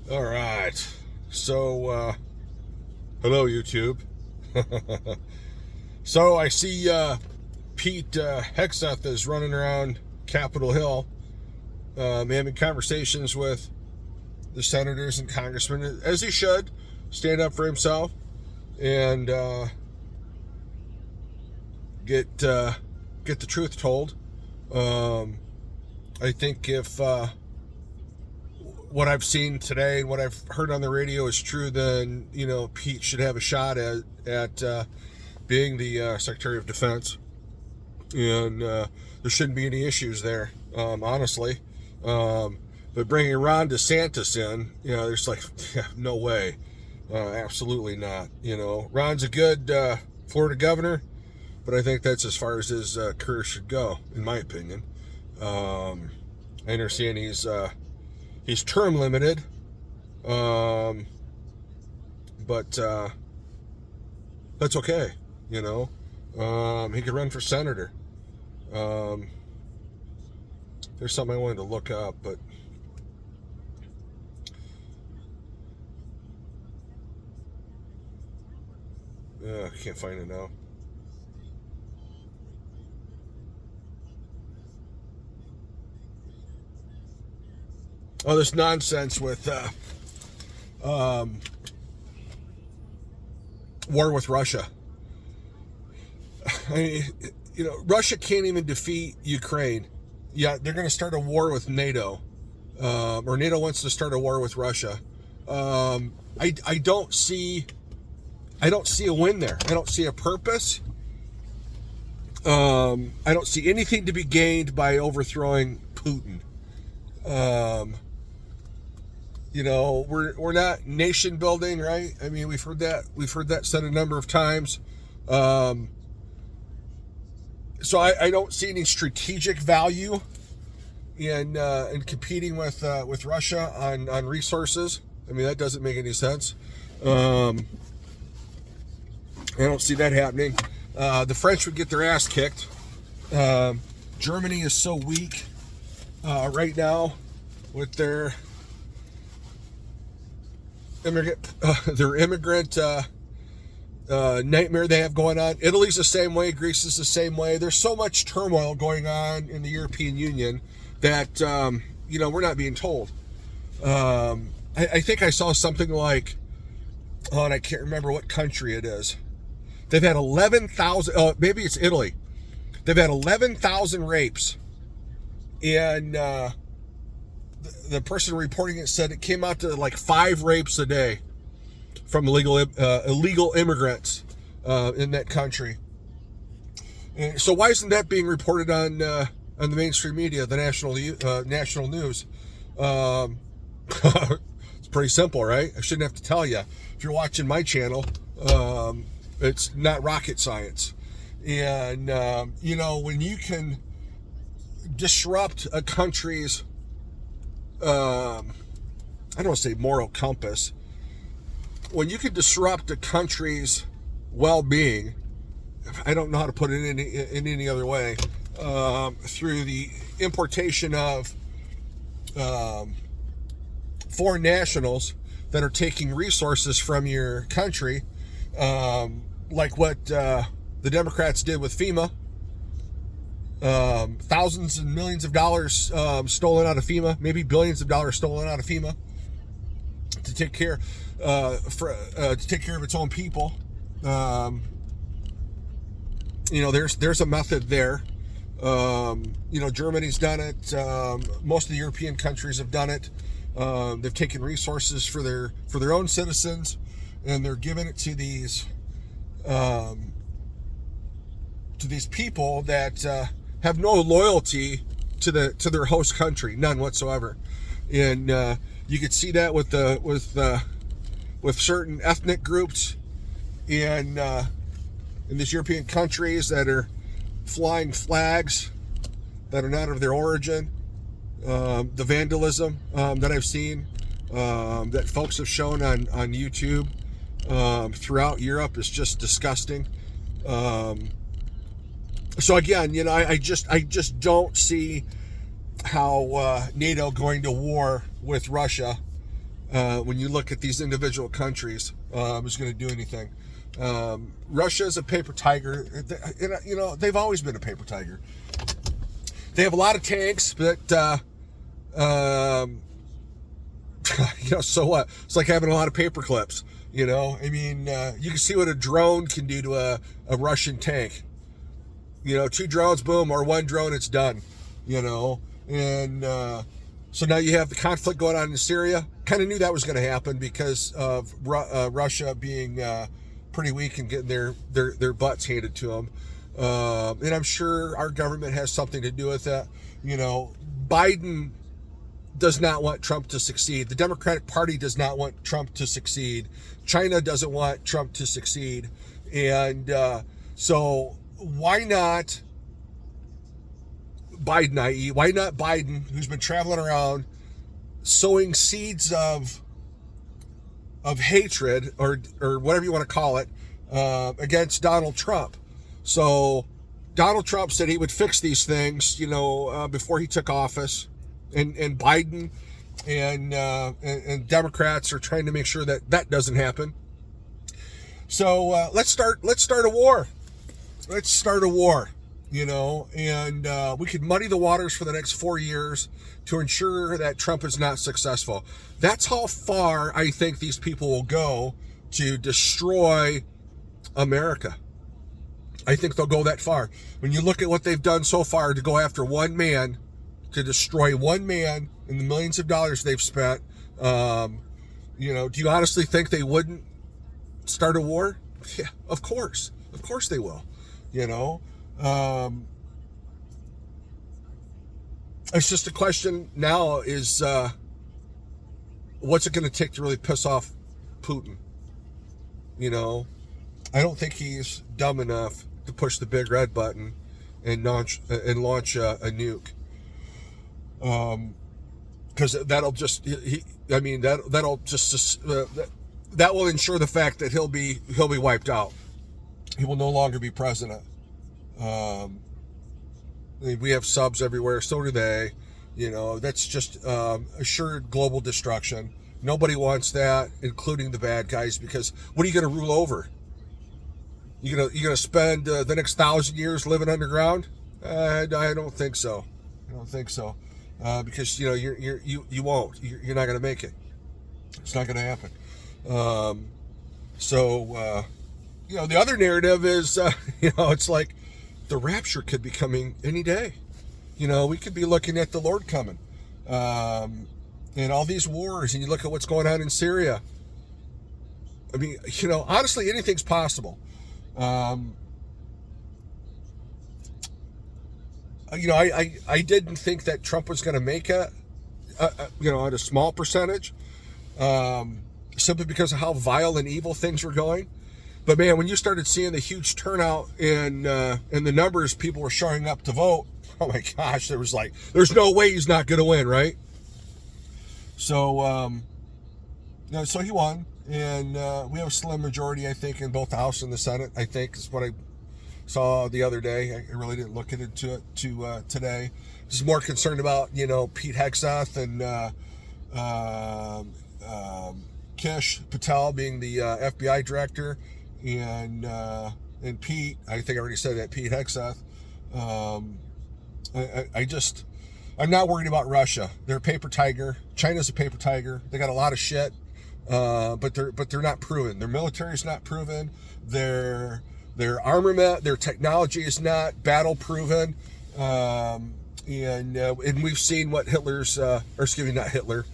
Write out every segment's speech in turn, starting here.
All right. So, hello, YouTube. So, I see Pete Hegseth is running around Capitol Hill having conversations with the senators and congressmen, as he should, stand up for himself and get the truth told. I think if what I've seen today and what I've heard on the radio is true, then Pete should have a shot at being the Secretary of Defense, and there shouldn't be any issues there, honestly. But bringing Ron DeSantis in, there's like no way, absolutely not. Ron's a good Florida governor, but I think that's as far as his career should go, in my opinion. I understand he's term limited, but that's okay. He could run for senator. There's something I wanted to look up, but I can't find it now. Oh, this nonsense with war with Russia. I mean, Russia can't even defeat Ukraine. Yeah, they're going to start a war with Nato, or NATO wants to start a war with Russia. I don't see a win there. I don't see a purpose. I don't see anything to be gained by overthrowing Putin. We're not nation building, right? I mean, we've heard that said a number of times. So I don't see any strategic value in competing with Russia on resources. I mean, that doesn't make any sense. I don't see that happening. The French would get their ass kicked. Germany is so weak right now with their immigrant nightmare they have going on. Italy's the same way. Greece is the same way. There's so much turmoil going on in the European Union that we're not being told. I think I saw something like, and I can't remember what country it is. They've had 11,000. Maybe it's Italy. They've had 11,000 rapes, and the person reporting it said it came out to like 5 rapes a day from illegal immigrants in that country. And so why isn't that being reported on the mainstream media, the national news? It's pretty simple, right? I shouldn't have to tell you. If you're watching my channel, it's not rocket science. And when you can disrupt a country's I don't want to say moral compass. When you can disrupt a country's well-being, I don't know how to put it in any other way, through the importation of foreign nationals that are taking resources from your country, like what the Democrats did with FEMA. Thousands and millions of dollars stolen out of FEMA, maybe billions of dollars stolen out of FEMA to take care to take care of its own people. There's a method there. Germany's done it. Most of the European countries have done it. They've taken resources for their own citizens, and they're giving it to these people that have no loyalty to their host country, none whatsoever. And you could see that with certain ethnic groups in these European countries that are flying flags that are not of their origin. The vandalism that I've seen, that folks have shown on YouTube throughout Europe is just disgusting. So again, I just don't see how NATO going to war with Russia when you look at these individual countries, is going to do anything. Russia is a paper tiger. You know, they've always been a paper tiger. They have a lot of tanks, but you know, so what? It's like having a lot of paper clips. You know, I mean, you can see what a drone can do to a Russian tank. You know, 2 drones, boom, or 1 drone, it's done. You know, and so now you have the conflict going on in Syria. Kind of knew that was going to happen because of Russia being pretty weak and getting their butts handed to them. And I'm sure our government has something to do with that. You know, Biden does not want Trump to succeed. The Democratic Party does not want Trump to succeed. China doesn't want Trump to succeed. And so why not Biden, i.e., why not Biden, who's been traveling around sowing seeds of hatred or whatever you want to call it against Donald Trump. So Donald Trump said he would fix these things, you know, before he took office, and Biden and Democrats are trying to make sure that that doesn't happen. So let's start a war. Let's start a war, you know, and we could muddy the waters for the next 4 years to ensure that Trump is not successful. That's how far I think these people will go to destroy America. I think they'll go that far. When you look at what they've done so far to go after one man, to destroy one man, and the millions of dollars they've spent, you know, do you honestly think they wouldn't start a war? Yeah, of course they will. You know, it's just a question now is what's it going to take to really piss off Putin? You know, I don't think he's dumb enough to push the big red button and launch a nuke. Because that'll just that'll just that will ensure the fact that he'll be wiped out. He will no longer be president. We have subs everywhere, so do they. You know, that's just assured global destruction. Nobody wants that, including the bad guys, because what are you going to rule over? You gonna spend the next 1,000 years living underground? I don't think so. I don't think so, because you know you won't. You're not going to make it. It's not going to happen. You know, the other narrative is, you know, it's like the rapture could be coming any day. You know, we could be looking at the Lord coming. And all these wars, and you look at what's going on in Syria. I mean, you know, honestly, anything's possible. You know, I didn't think that Trump was going to make it, you know, at a small percentage, simply because of how vile and evil things were going. But man, when you started seeing the huge turnout and the numbers people were showing up to vote, oh my gosh, there was like, there's no way he's not going to win, right? So, you know, so he won, and we have a slim majority, I think, in both the House and the Senate. I think is what I saw the other day. I really didn't look into it today. Just more concerned about, you know, Pete Hegseth and Kish Patel being the FBI director, and Pete, I think I already said that, Pete Hegseth. I'm not worried about Russia. They're a paper tiger. China's a paper tiger. They got a lot of shit, but they're not proven. Their military is not proven. Their armament, their technology is not battle proven. And we've seen what Hitler's, or excuse me, not Hitler.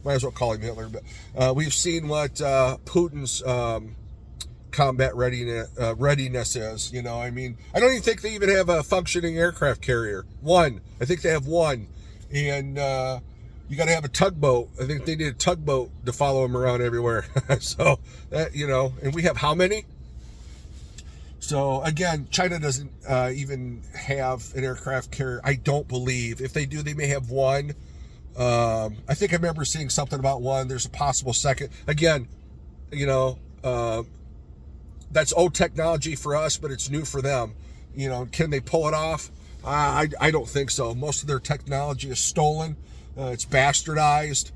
Might as well call him Hitler, but we've seen what Putin's combat readiness is. You know, I mean, I don't even think they even have a functioning aircraft carrier. One. I think they have one. And you got to have a tugboat. I think they need a tugboat to follow them around everywhere. So, that, you know, and we have how many? So, again, China doesn't even have an aircraft carrier. I don't believe. If they do, they may have one. I think I remember seeing something about one. There's a possible second. Again, you know, that's old technology for us, but it's new for them. You know, can they pull it off? I don't think so. Most of their technology is stolen. It's bastardized.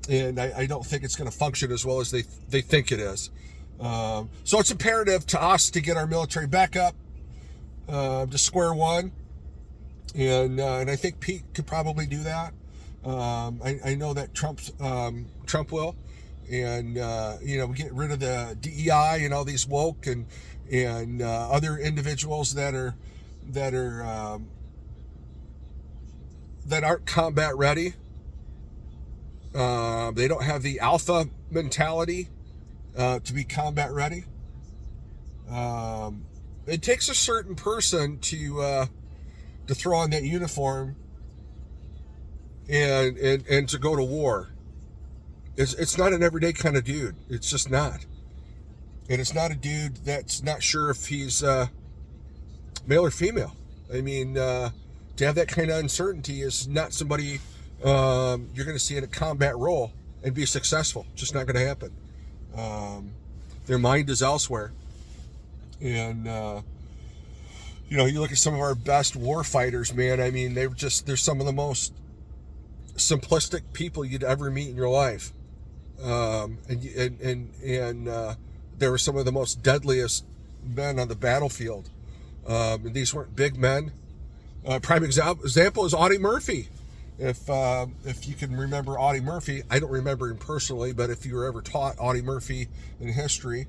and I don't think it's going to function as well as they think it is. So it's imperative to us to get our military back up to square one, and I think Pete could probably do that. I know that Trump will, and get rid of the DEI and all these woke and other individuals that aren't combat ready. They don't have the alpha mentality to be combat ready. It takes a certain person to throw on that uniform and to go to war. It's not an everyday kind of dude. It's just not. And it's not a dude that's not sure if he's male or female. I mean, to have that kind of uncertainty is not somebody you're going to see in a combat role and be successful. Just not going to happen. Their mind is elsewhere. And, you look at some of our best war fighters, man. I mean, they're some of the most simplistic people you'd ever meet in your life. And they were some of the most deadliest men on the battlefield. And these weren't big men. Prime example is Audie Murphy. If you can remember Audie Murphy, I don't remember him personally, but if you were ever taught Audie Murphy in history,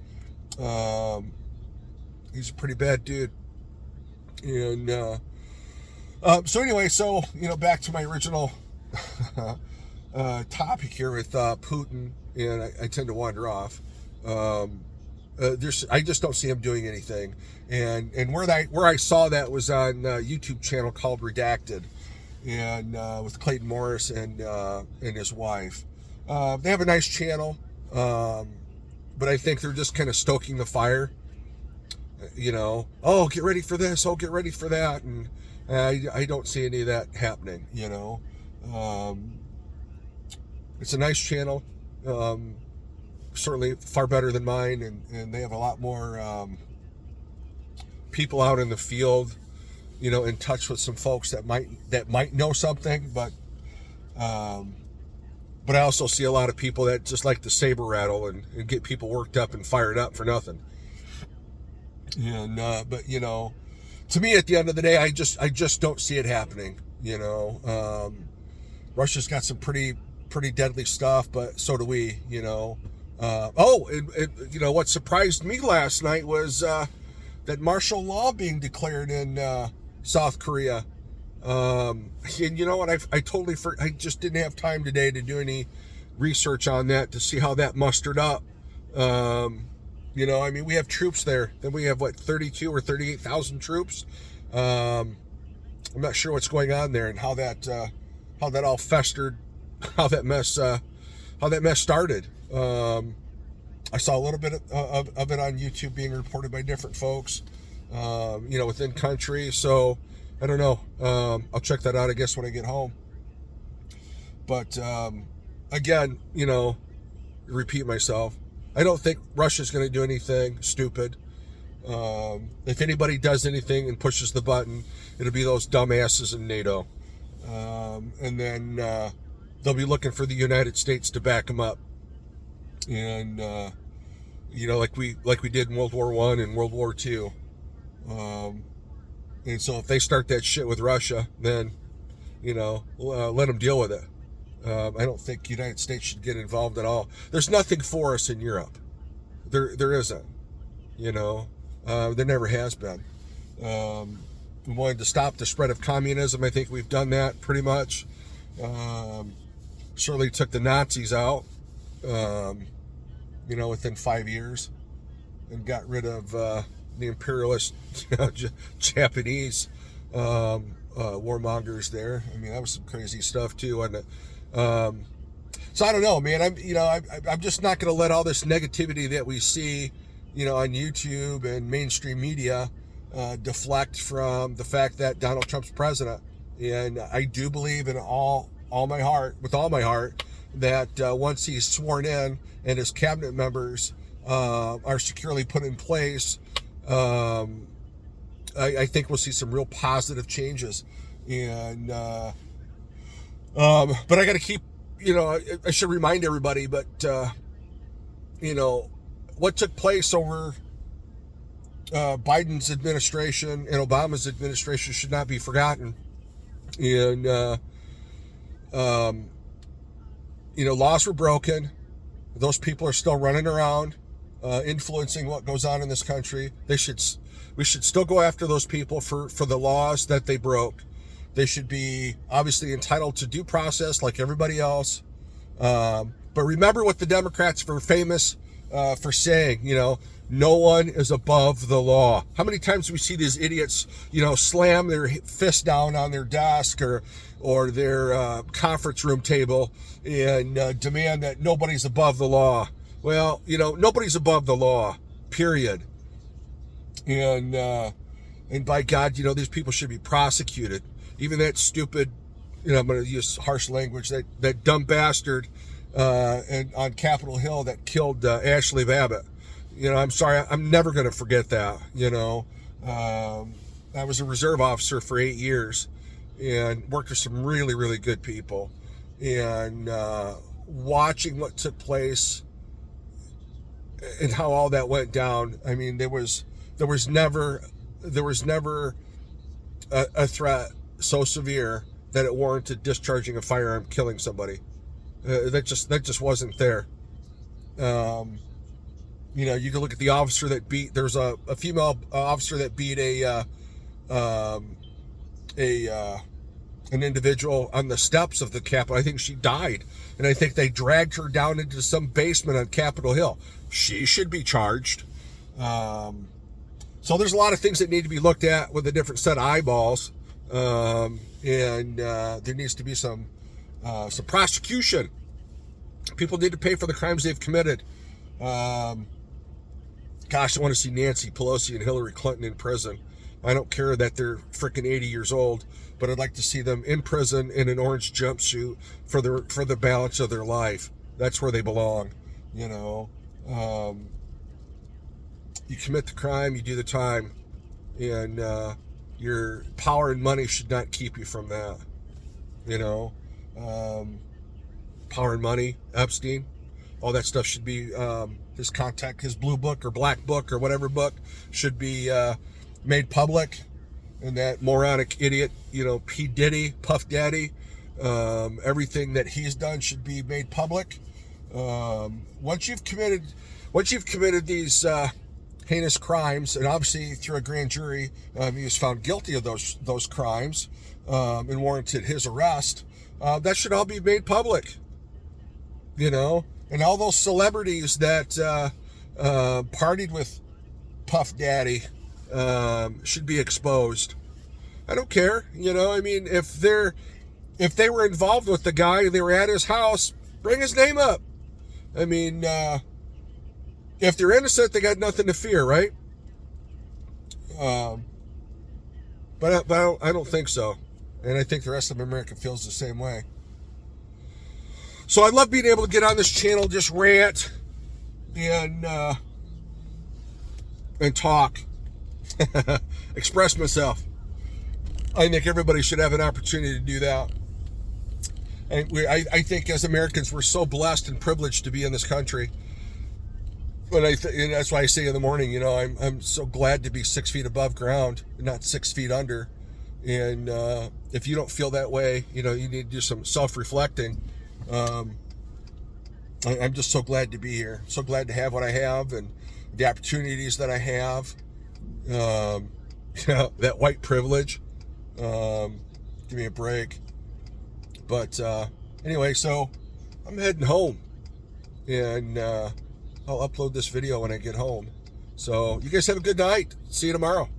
he's a pretty bad dude. And so anyway, back to my original topic here with Putin, and I tend to wander off. I just don't see him doing anything, and where I saw that was on a YouTube channel called Redacted, and with Clayton Morris and his wife. They have a nice channel, but I think they're just kind of stoking the fire. Oh, get ready for this, oh, get ready for that, and I don't see any of that happening. It's a nice channel, certainly far better than mine, and they have a lot more people out in the field, in touch with some folks that might know something, but I also see a lot of people that just like to saber rattle and get people worked up and fired up for nothing. And but to me, at the end of the day, I just don't see it happening. Russia's got some pretty deadly stuff, but so do we. What surprised me last night was that martial law being declared in South Korea. And you know what? I just didn't have time today to do any research on that to see how that mustered up. We have troops there. Then we have 32 or 38,000 troops. I'm not sure what's going on there and how that all festered, how that mess started. I saw a little bit of it on YouTube being reported by different folks, within country. So I don't know. I'll check that out, I guess, when I get home. But again, repeat myself. I don't think Russia's going to do anything stupid. If anybody does anything and pushes the button, it'll be those dumbasses in Nato. And then they'll be looking for the United States to back them up. And, like we did in World War I and World War II. And so if they start that shit with Russia, then, let them deal with it. I don't think the United States should get involved at all. There's nothing for us in Europe. There isn't. There never has been. We wanted to stop the spread of communism. I think we've done that pretty much. Certainly took the Nazis out, within 5 years, and got rid of the imperialist Japanese warmongers there. I mean, that was some crazy stuff too, wasn't it? So I don't know, man. I'm just not going to let all this negativity that we see, on YouTube and mainstream media, deflect from the fact that Donald Trump's president. And I do believe with all my heart, that once he's sworn in and his cabinet members are securely put in place, I think we'll see some real positive changes. And but I got to keep I should remind everybody, but, what took place over Biden's administration and Obama's administration should not be forgotten. And, laws were broken. Those people are still running around, influencing what goes on in this country. We should still go after those people for the laws that they broke. They should be obviously entitled to due process like everybody else. But remember what the Democrats were famous for saying, no one is above the law. How many times do we see these idiots, slam their fist down on their desk or their conference room table and demand that nobody's above the law? Well, nobody's above the law, period. And by God, these people should be prosecuted. Even that stupid, I'm going to use harsh language, that dumb bastard on Capitol Hill that killed Ashley Babbitt. I'm sorry, I'm never going to forget that. I was a reserve officer for 8 years and worked with some really, really good people. And watching what took place and how all that went down, I mean, there was never a threat so severe that it warranted discharging a firearm, killing somebody. That just wasn't there. You can look at the officer that beat. There's a female officer that beat an individual on the steps of the Capitol. I think she died, and I think they dragged her down into some basement on Capitol Hill. She should be charged. So there's a lot of things that need to be looked at with a different set of eyeballs, and there needs to be some prosecution. People need to pay for the crimes they've committed. Gosh, I want to see Nancy Pelosi and Hillary Clinton in prison. I don't care that they're freaking 80 years old, but I'd like to see them in prison in an orange jumpsuit for the balance of their life. That's where they belong. You commit the crime, you do the time, and your power and money should not keep you from that. Power and money, Epstein, all that stuff should be his blue book or black book or whatever book should be made public. And that moronic idiot, P. Diddy, Puff Daddy, everything that he's done should be made public. Once you've committed these heinous crimes, and obviously through a grand jury, he was found guilty of those crimes and warranted his arrest. That should all be made public. And all those celebrities that partied with Puff Daddy should be exposed. I don't care. If they were involved with the guy, they were at his house, bring his name up. If they're innocent, they got nothing to fear, right? But I don't think so. And I think the rest of America feels the same way. So I love being able to get on this channel, just rant and talk, express myself. I think everybody should have an opportunity to do that. And I think as Americans, we're so blessed and privileged to be in this country. And that's why I say in the morning, I'm so glad to be 6 feet above ground, not 6 feet under. And if you don't feel that way, you need to do some self-reflecting. I'm just so glad to be here. So glad to have what I have and the opportunities that I have. That white privilege. Give me a break. But anyway, so I'm heading home. And I'll upload this video when I get home. So you guys have a good night. See you tomorrow.